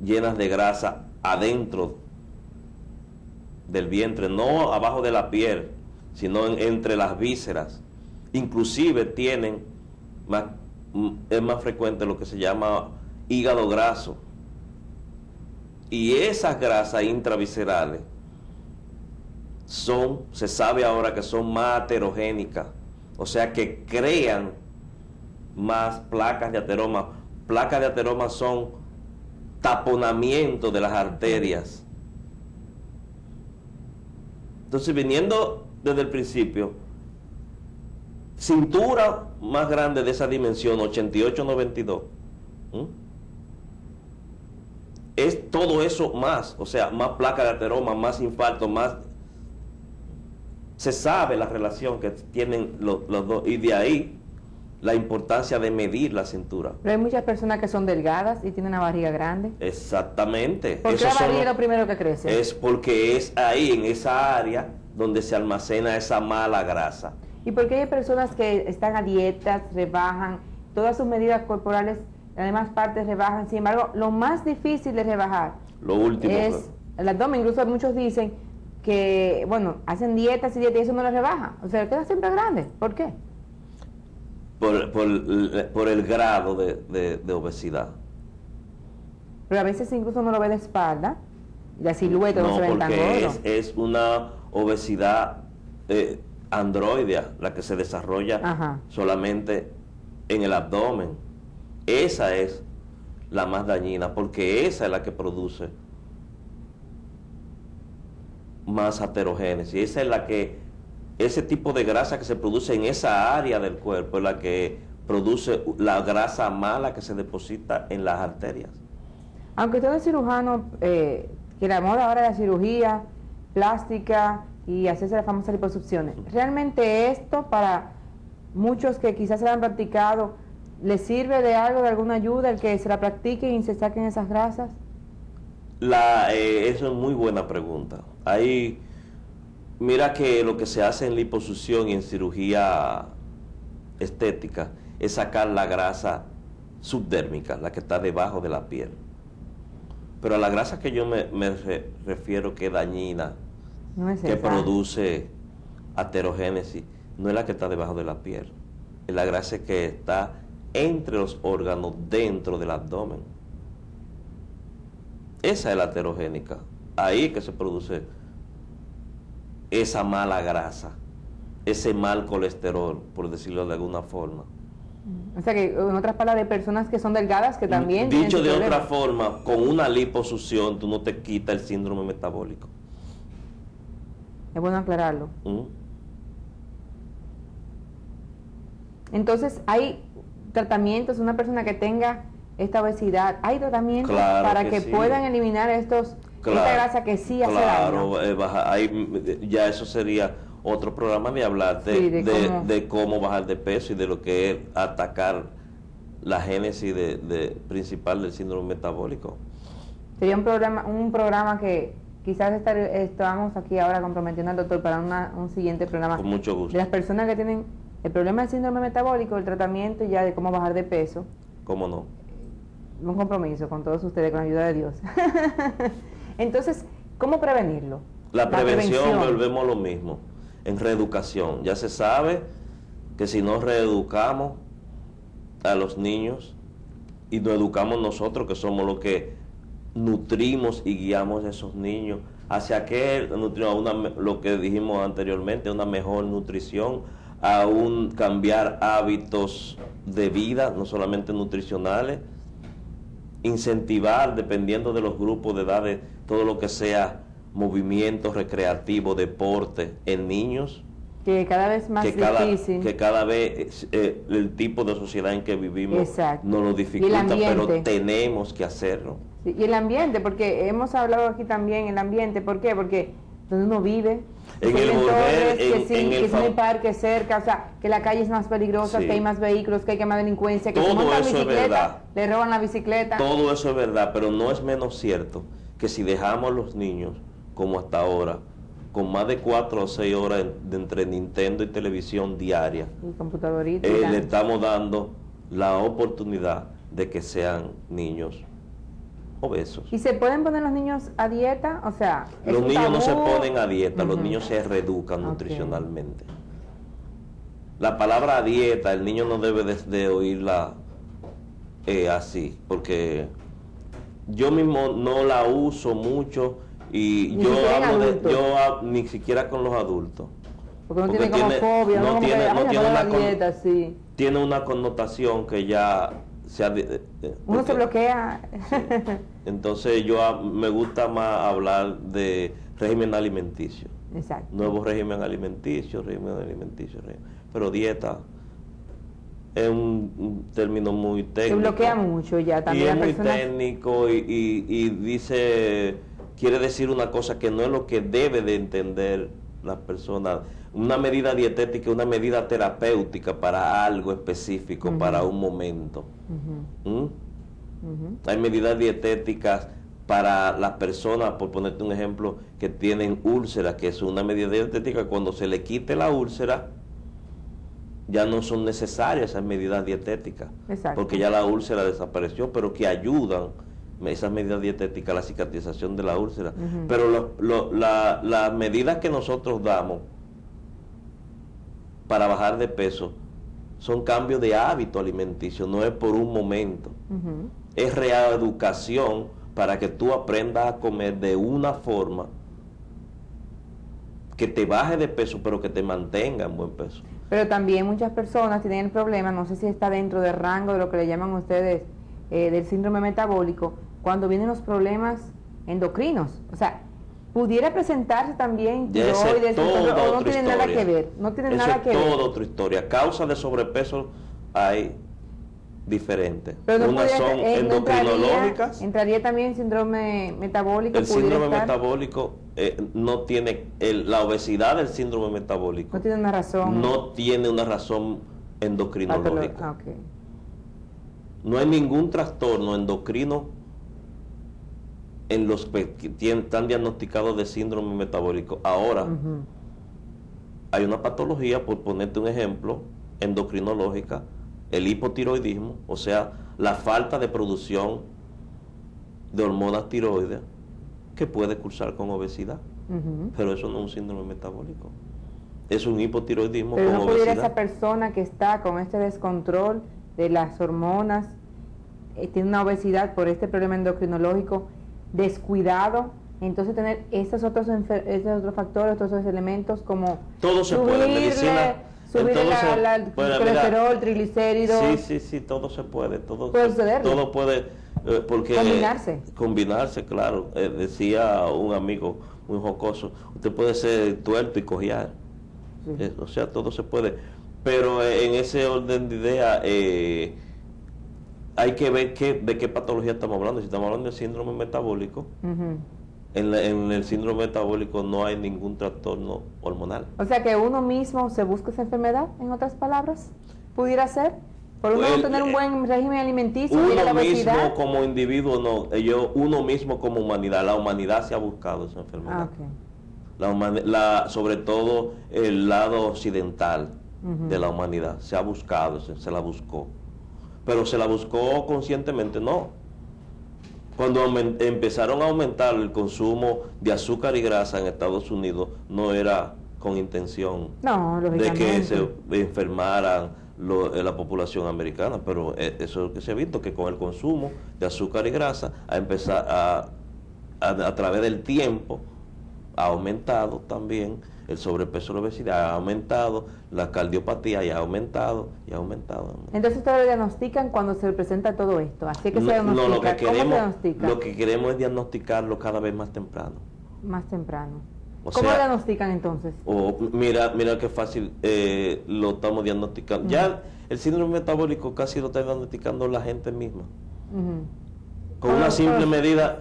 Speaker 3: llenas de grasa adentro del vientre, no abajo de la piel, sino entre las vísceras. Inclusive tienen es más frecuente lo que se llama hígado graso. Y esas grasas intraviscerales se sabe ahora que son más aterogénicas, o sea que crean más placas de ateroma. Placas de ateroma son taponamiento de las arterias. Entonces, viniendo desde el principio, cintura más grande de esa dimensión, 88-92, es todo eso más, o sea, más placa de ateroma, más infarto, más... Se sabe la relación que tienen los dos, y de ahí la importancia de medir la cintura.
Speaker 2: Pero hay muchas personas que son delgadas y tienen una barriga grande.
Speaker 3: Exactamente.
Speaker 2: ¿Por qué la barriga es lo primero que crece?
Speaker 3: Es porque es ahí, en esa área, donde se almacena esa mala grasa.
Speaker 2: ¿Y por qué hay personas que están a dietas, rebajan, todas sus medidas corporales, además partes rebajan? Sin embargo, lo más difícil de rebajar
Speaker 3: Lo último
Speaker 2: es el abdomen. Incluso muchos dicen que, bueno, hacen dietas y eso no les rebaja. O sea, queda siempre grande. ¿Por qué?
Speaker 3: Por el grado de obesidad.
Speaker 2: Pero a veces incluso uno lo ve de espalda, y la silueta no se ve tan gordo.
Speaker 3: Es una obesidad androidea, la que se desarrolla solamente en el abdomen. Esa es la más dañina, porque esa es la que produce más aterogénesis. Esa es la que, ese tipo de grasa que se produce en esa área del cuerpo es la que produce la grasa mala que se deposita en las arterias.
Speaker 2: Aunque usted es cirujano, que la moda ahora es la cirugía plástica y hacerse las famosas liposucciones, ¿realmente esto para muchos que quizás se la han practicado, les sirve de algo, de alguna ayuda, el que se la practiquen y se saquen esas grasas?
Speaker 3: Eso es muy buena pregunta. Mira que lo que se hace en liposucción y en cirugía estética es sacar la grasa subdérmica, la que está debajo de la piel. Pero a la grasa que yo me refiero, que es dañina,
Speaker 2: no es
Speaker 3: que
Speaker 2: esa.
Speaker 3: produce aterogénesis, no es la que está debajo de la piel, es la grasa que está entre los órganos dentro del abdomen. Esa es la aterogénica. Ahí es que se produce esa mala grasa, ese mal colesterol, por decirlo de alguna forma.
Speaker 2: O sea que, en otras palabras, hay personas que son delgadas que también...
Speaker 3: Dicho de otra forma, con una liposucción tú no te quitas el síndrome metabólico.
Speaker 2: Es bueno aclararlo. Entonces, hay tratamientos, una persona que tenga esta obesidad, hay tratamientos para que
Speaker 3: sí.
Speaker 2: Puedan eliminar esta grasa que sí hace daño.
Speaker 3: Ya eso sería otro programa de hablar de cómo bajar de peso y de lo que es atacar la génesis principal del síndrome metabólico.
Speaker 2: Sería un programa que quizás estamos aquí ahora comprometiendo al doctor para un siguiente programa.
Speaker 3: Con mucho gusto.
Speaker 2: De las personas que tienen el problema del síndrome metabólico, el tratamiento ya de cómo bajar de peso.
Speaker 3: ¿Cómo no?
Speaker 2: Un compromiso con todos ustedes, con la ayuda de Dios. Entonces, ¿cómo prevenirlo?
Speaker 3: La prevención, volvemos a lo mismo, en reeducación. Ya se sabe que si no reeducamos a los niños y nos educamos nosotros, que somos los que nutrimos y guiamos a esos niños hacia lo que dijimos anteriormente, una mejor nutrición, a cambiar hábitos de vida, no solamente nutricionales, incentivar, dependiendo de los grupos de edades, todo lo que sea movimiento recreativo, deporte en niños.
Speaker 2: Que cada vez más difícil.
Speaker 3: Que cada vez el tipo de sociedad en que vivimos nos lo
Speaker 2: Y
Speaker 3: dificulta, pero tenemos que hacerlo.
Speaker 2: Sí, y el ambiente, porque hemos hablado aquí también, el ambiente, ¿por qué? Porque donde uno vive,
Speaker 3: en el bordel,
Speaker 2: que no hay parques cerca, o sea, que la calle es más peligrosa, que hay más vehículos, que hay más delincuencia, que
Speaker 3: todo
Speaker 2: se montan
Speaker 3: eso
Speaker 2: bicicleta,
Speaker 3: es verdad.
Speaker 2: le roban la bicicleta.
Speaker 3: Todo eso es verdad, pero no es menos cierto que si dejamos a los niños, como hasta ahora, con más de 4 o 6 horas entre Nintendo y televisión diaria,
Speaker 2: Y computadorita.
Speaker 3: le estamos dando la oportunidad de que sean niños obesos.
Speaker 2: ¿Y se pueden poner los niños a dieta? O sea, ¿es
Speaker 3: Los
Speaker 2: un
Speaker 3: niños no se
Speaker 2: tabú?
Speaker 3: ponen a dieta, los
Speaker 2: Ujú.
Speaker 3: niños se reeducan
Speaker 2: Ok.
Speaker 3: nutricionalmente. La palabra dieta, el niño no debe de oírla así, porque yo mismo no la uso mucho y
Speaker 2: Ni
Speaker 3: yo
Speaker 2: siquiera en
Speaker 3: hablo
Speaker 2: adultos.
Speaker 3: ni siquiera con los adultos.
Speaker 2: Porque uno
Speaker 3: Porque
Speaker 2: tiene como fobia,
Speaker 3: no
Speaker 2: uno como que,
Speaker 3: tiene-
Speaker 2: "Ay,
Speaker 3: no
Speaker 2: me
Speaker 3: tiene
Speaker 2: pongo
Speaker 3: una
Speaker 2: a
Speaker 3: con-
Speaker 2: dieta", sí.
Speaker 3: Tiene una connotación que ya
Speaker 2: Uno se
Speaker 3: porque-
Speaker 2: bloquea.
Speaker 3: Entonces me gusta más hablar de régimen alimenticio.
Speaker 2: Exacto.
Speaker 3: Nuevo régimen alimenticio, pero dieta es un término muy
Speaker 2: Se
Speaker 3: técnico.
Speaker 2: bloquea mucho ya
Speaker 3: Y
Speaker 2: también
Speaker 3: es
Speaker 2: la
Speaker 3: muy
Speaker 2: persona.
Speaker 3: técnico y quiere decir una cosa que no es lo que debe de entender las personas. Una medida dietética es una medida terapéutica para algo específico,
Speaker 2: Ujú.
Speaker 3: para un momento.
Speaker 2: Ujú,
Speaker 3: ¿Mm?
Speaker 2: ujú.
Speaker 3: Hay medidas dietéticas para las personas, por ponerte un ejemplo, que tienen úlceras, que es una medida dietética. Cuando se le quite la úlcera, ya no son necesarias esas medidas dietéticas,
Speaker 2: Exacto.
Speaker 3: porque ya la úlcera desapareció, pero que ayudan esas medidas dietéticas a la cicatrización de la úlcera.
Speaker 2: Ujú.
Speaker 3: Pero las medidas que nosotros damos para bajar de peso son cambios de hábito alimenticio, no es por un momento.
Speaker 2: Ujú.
Speaker 3: Es reeducación para que tú aprendas a comer de una forma que te baje de peso, pero que te mantenga en buen peso.
Speaker 2: Pero también muchas personas tienen el problema, no sé si está dentro del rango de lo que le llaman ustedes del síndrome metabólico, cuando vienen los problemas endocrinos. O sea, pudiera presentarse también
Speaker 3: Ya esa es
Speaker 2: tiroides,
Speaker 3: toda
Speaker 2: o no
Speaker 3: otra
Speaker 2: tiene nada
Speaker 3: historia.
Speaker 2: que ver, no tiene
Speaker 3: Eso
Speaker 2: nada
Speaker 3: es
Speaker 2: que ver.
Speaker 3: toda otra historia. Causas de sobrepeso hay diferentes.
Speaker 2: Pero no
Speaker 3: Unas
Speaker 2: pudiera-
Speaker 3: son
Speaker 2: no
Speaker 3: endocrinológicas.
Speaker 2: entraría también síndrome metabólico.
Speaker 3: El
Speaker 2: pudiera
Speaker 3: síndrome
Speaker 2: estar.
Speaker 3: metabólico no tiene, la obesidad del síndrome metabólico
Speaker 2: No tiene una razón.
Speaker 3: no tiene una razón endocrinológica.
Speaker 2: Ah, ok.
Speaker 3: No hay ningún trastorno endocrino en los que están diagnosticados de síndrome metabólico. Ahora,
Speaker 2: Ujú.
Speaker 3: hay una patología, por ponerte un ejemplo, endocrinológica, el hipotiroidismo, o sea, la falta de producción de hormonas tiroides, que puede cursar con obesidad.
Speaker 2: Ujú.
Speaker 3: Pero eso no es un síndrome metabólico. Es un hipotiroidismo
Speaker 2: Pero
Speaker 3: con
Speaker 2: no pudiera
Speaker 3: obesidad.
Speaker 2: esa persona que está con este descontrol de las hormonas, tiene una obesidad por este problema endocrinológico, descuidado, entonces tener estos otros factores, estos otros elementos como
Speaker 3: Todo se puede, en medicina.
Speaker 2: subirle
Speaker 3: en todo
Speaker 2: el
Speaker 3: bueno, mira,
Speaker 2: colesterol, triglicéridos.
Speaker 3: sí, todo se puede. Todo
Speaker 2: Puede sucederle.
Speaker 3: todo puede, porque combinarse, claro. Decía un amigo muy jocoso, usted puede ser tuerto y cojear.
Speaker 2: Sí.
Speaker 3: O sea, todo se puede. Pero en ese orden de idea, hay que ver de qué patología estamos hablando. Si estamos hablando del síndrome metabólico,
Speaker 2: Ujú.
Speaker 3: en el síndrome metabólico no hay ningún trastorno hormonal.
Speaker 2: O sea que uno mismo se busca esa enfermedad, en otras palabras, pudiera ser, por uno no tener un buen régimen alimenticio y la
Speaker 3: Uno
Speaker 2: obesidad.
Speaker 3: mismo como individuo no, uno mismo como humanidad, la humanidad se ha buscado esa enfermedad.
Speaker 2: Ah, ok.
Speaker 3: Sobre todo el lado occidental
Speaker 2: Ujú.
Speaker 3: de la humanidad se ha buscado, se la buscó. Pero se la buscó conscientemente, no. Cuando empezaron a aumentar el consumo de azúcar y grasa en Estados Unidos, no era con intención
Speaker 2: No,
Speaker 3: de
Speaker 2: lógicamente.
Speaker 3: que se enfermaran la población americana, pero eso es lo que se ha visto, que con el consumo de azúcar y grasa ha empezado a través del tiempo ha aumentado también el sobrepeso y la obesidad, ha aumentado la cardiopatía y ha aumentado.
Speaker 2: Entonces ustedes lo diagnostican cuando se presenta todo esto, así que se diagnostica.
Speaker 3: No, lo que
Speaker 2: ¿Cómo se
Speaker 3: queremos,
Speaker 2: diagnostica?
Speaker 3: lo que queremos es diagnosticarlo cada vez más temprano.
Speaker 2: Más temprano.
Speaker 3: O
Speaker 2: ¿Cómo
Speaker 3: sea,
Speaker 2: diagnostican entonces?
Speaker 3: Mira qué fácil lo estamos diagnosticando. Ya el síndrome metabólico casi lo está diagnosticando la gente misma.
Speaker 2: Ujú.
Speaker 3: Con una simple medida,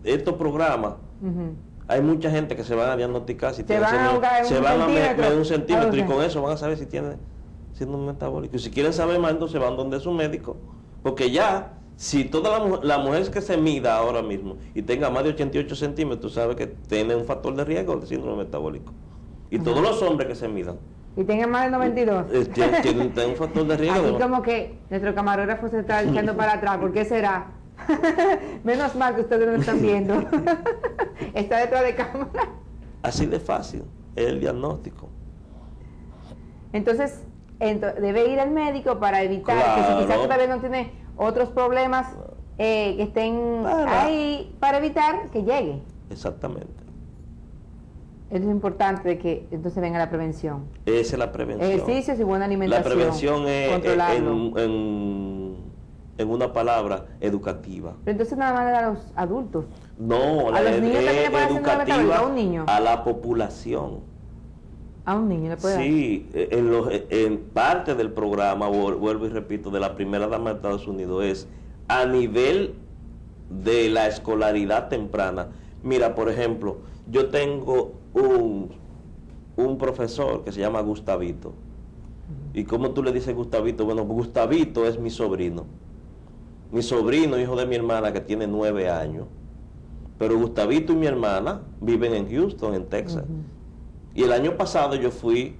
Speaker 3: estos programas,
Speaker 2: Ujú.
Speaker 3: hay mucha gente que se van a diagnosticar si
Speaker 2: Se van a ahogar en
Speaker 3: se
Speaker 2: un
Speaker 3: van a
Speaker 2: centímetro.
Speaker 3: medir un centímetro y
Speaker 2: Ok.
Speaker 3: con eso van a saber si tiene síndrome metabólico. Y si quieren saber más, entonces van donde su médico, porque ya, si toda la mujer que se mida ahora mismo y tenga más de 88 centímetros, sabe que tiene un factor de riesgo de síndrome metabólico. Y todos los hombres que se midan
Speaker 2: y tenga más de 92.
Speaker 3: Tiene un factor de riesgo.
Speaker 2: Aquí como que nuestro camarógrafo se está echando para atrás. ¿Por qué será? Menos mal que ustedes no lo están viendo. Está detrás de cámara.
Speaker 3: Así de fácil es el diagnóstico.
Speaker 2: Entonces, debe ir al médico para evitar que si
Speaker 3: Claro.
Speaker 2: quizás todavía no tiene otros problemas que estén ahí, para evitar que llegue.
Speaker 3: Exactamente.
Speaker 2: Es importante de que entonces venga la prevención.
Speaker 3: Esa es la prevención.
Speaker 2: Ejercicios y buena
Speaker 3: La
Speaker 2: alimentación.
Speaker 3: prevención es
Speaker 2: controlarlo.
Speaker 3: en una palabra educativa.
Speaker 2: Pero entonces nada más a los adultos.
Speaker 3: No,
Speaker 2: ¿A los niños también le puede hacer una
Speaker 3: educativa
Speaker 2: metabólica a un niño?
Speaker 3: a la población.
Speaker 2: A un niño le puede dar.
Speaker 3: Sí, en parte del programa, vuelvo y repito, de la primera dama de Estados Unidos es a nivel de la escolaridad temprana. Mira, por ejemplo, yo tengo un profesor que se llama Gustavito. ¿Y cómo tú le dices Gustavito? Bueno, Gustavito es mi sobrino. Mi sobrino, hijo de mi hermana, que tiene 9 años. Pero Gustavito y mi hermana viven en Houston, en Texas. Y el año pasado yo fui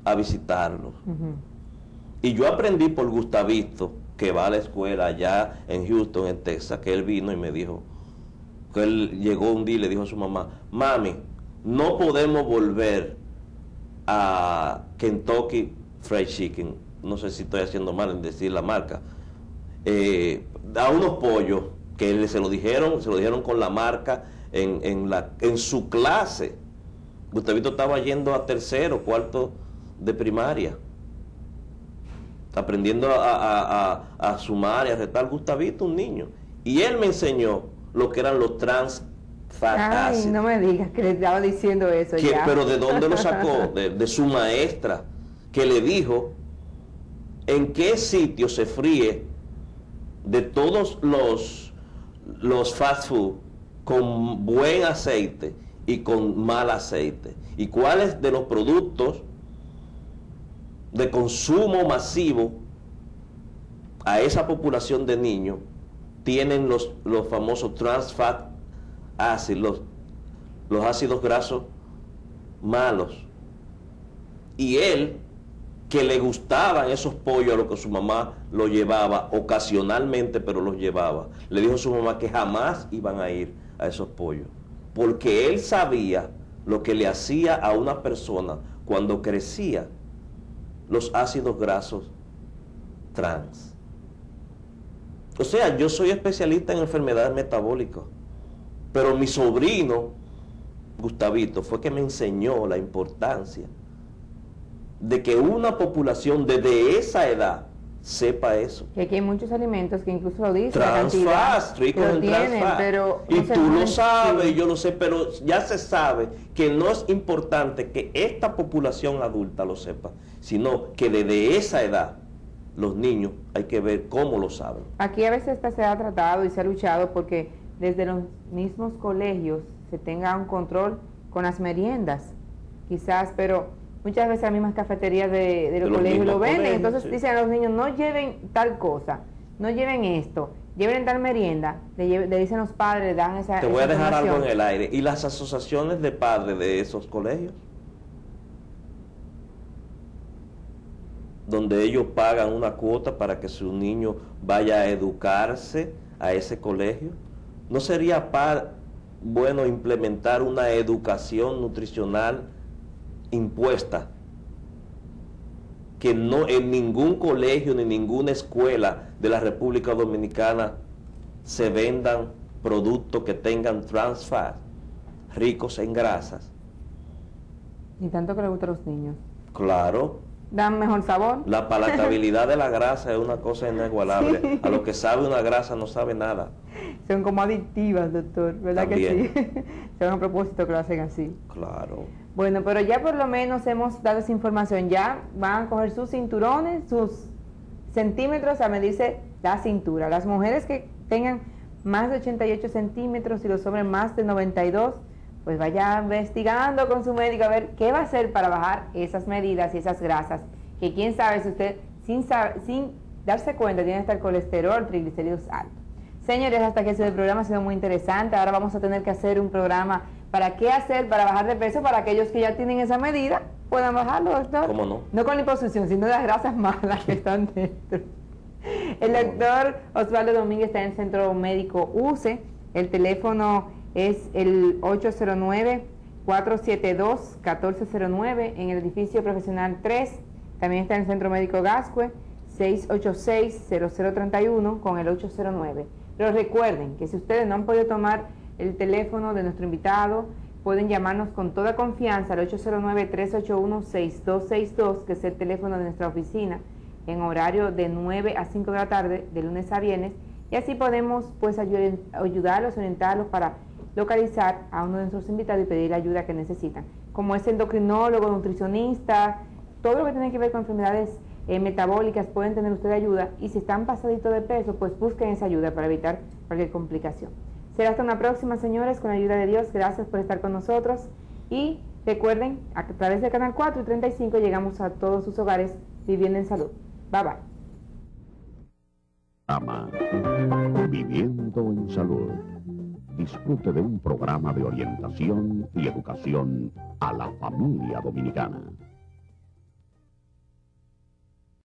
Speaker 3: a visitarlos. Y yo aprendí por Gustavito, que va a la escuela allá en Houston, en Texas, que él vino y me dijo, que él llegó un día y le dijo a su mamá, mami, no podemos volver a Kentucky Fried Chicken, no sé si estoy haciendo mal en decir la marca, a unos pollos que se lo dijeron con la marca en su clase. Gustavito estaba yendo a tercero, cuarto de primaria, aprendiendo a sumar y a restar. Gustavito, un niño, y él me enseñó lo que eran los trans fat acids.
Speaker 2: Ay, no me digas que le estaba diciendo eso
Speaker 3: Que,
Speaker 2: ya.
Speaker 3: pero ¿de dónde lo sacó? De su maestra, que le dijo en qué sitio se fríe de todos los fast food con buen aceite y con mal aceite, y cuáles de los productos de consumo masivo a esa población de niños tienen los famosos trans fat acids, los ácidos grasos malos. Y él, que le gustaban esos pollos a lo que su mamá lo llevaba ocasionalmente, pero los llevaba, le dijo a su mamá que jamás iban a ir a esos pollos, porque él sabía lo que le hacía a una persona cuando crecía los ácidos grasos trans. O sea, yo soy especialista en enfermedades metabólicas, pero mi sobrino, Gustavito, fue que me enseñó la importancia de que una población desde esa edad sepa eso.
Speaker 2: Que aquí hay muchos alimentos que incluso lo dicen.
Speaker 3: Trans fat, ricos en trans fat.
Speaker 2: Pero
Speaker 3: y
Speaker 2: no se
Speaker 3: tú lo
Speaker 2: ponen-
Speaker 3: sabes,
Speaker 2: sí.
Speaker 3: yo lo sé, pero ya se sabe que no es importante que esta población adulta lo sepa, sino que desde esa edad los niños hay que ver cómo lo saben.
Speaker 2: Aquí a veces se ha tratado y se ha luchado porque desde los mismos colegios se tenga un control con las meriendas, quizás, pero muchas veces las mismas cafeterías de los colegios
Speaker 3: mismos
Speaker 2: lo venden,
Speaker 3: colegios,
Speaker 2: entonces
Speaker 3: sí.
Speaker 2: dicen a los niños, no lleven tal cosa, no lleven esto, lleven tal merienda, le dicen los padres, le dan esa
Speaker 3: Te voy a
Speaker 2: esa
Speaker 3: dejar algo en
Speaker 2: información.
Speaker 3: el aire. ¿Y las asociaciones de padres de esos colegios? Donde ellos pagan una cuota para que su niño vaya a educarse a ese colegio. ¿No sería bueno implementar una educación nutricional impuesta? Que no en ningún colegio ni ninguna escuela de la República Dominicana se vendan productos que tengan trans fat, ricos en grasas.
Speaker 2: Y tanto que le gusta a los niños.
Speaker 3: Claro,
Speaker 2: Dan mejor sabor.
Speaker 3: la palatabilidad de la grasa es una cosa inigualable.
Speaker 2: Sí.
Speaker 3: A lo que sabe una grasa no sabe nada.
Speaker 2: Son como adictivas, doctor, ¿verdad
Speaker 3: También.
Speaker 2: que sí? Son a propósito que lo hacen así.
Speaker 3: Claro.
Speaker 2: Bueno, pero ya por lo menos hemos dado esa información. Ya van a coger sus cinturones, sus centímetros a medirse la cintura. Las mujeres que tengan más de 88 centímetros y los hombres más de 92, pues vaya investigando con su médico a ver qué va a hacer para bajar esas medidas y esas grasas. Que quién sabe si usted, sin darse cuenta, tiene hasta el colesterol, triglicéridos altos. Señores, hasta aquí el programa ha sido muy interesante. Ahora vamos a tener que hacer un programa para qué hacer para bajar de peso para aquellos que ya tienen esa medida, puedan bajarlo, doctor.
Speaker 3: ¿Cómo no?
Speaker 2: No con la liposucción, sino las grasas malas que están dentro. El doctor Osvaldo Domínguez está en el Centro Médico UCE. El teléfono es el 809-472-1409 en el edificio profesional 3. También está en el Centro Médico Gascue, 686-0031 con el 809. Pero recuerden que si ustedes no han podido tomar el teléfono de nuestro invitado, pueden llamarnos con toda confianza al 809-381-6262, que es el teléfono de nuestra oficina, en horario de 9 a 5 de la tarde, de lunes a viernes, y así podemos pues ayudarlos, orientarlos para localizar a uno de nuestros invitados y pedir la ayuda que necesitan, como es endocrinólogo, nutricionista, todo lo que tiene que ver con enfermedades metabólicas, pueden tener ustedes ayuda, y si están pasaditos de peso, pues busquen esa ayuda para evitar cualquier complicación. Será hasta una próxima, señores, con la ayuda de Dios. Gracias por estar con nosotros, y recuerden, a través del canal 4 y 35 llegamos a todos sus hogares viviendo en salud. Bye bye.
Speaker 1: Viviendo en Salud. Disfrute de un programa de orientación y educación a la familia dominicana.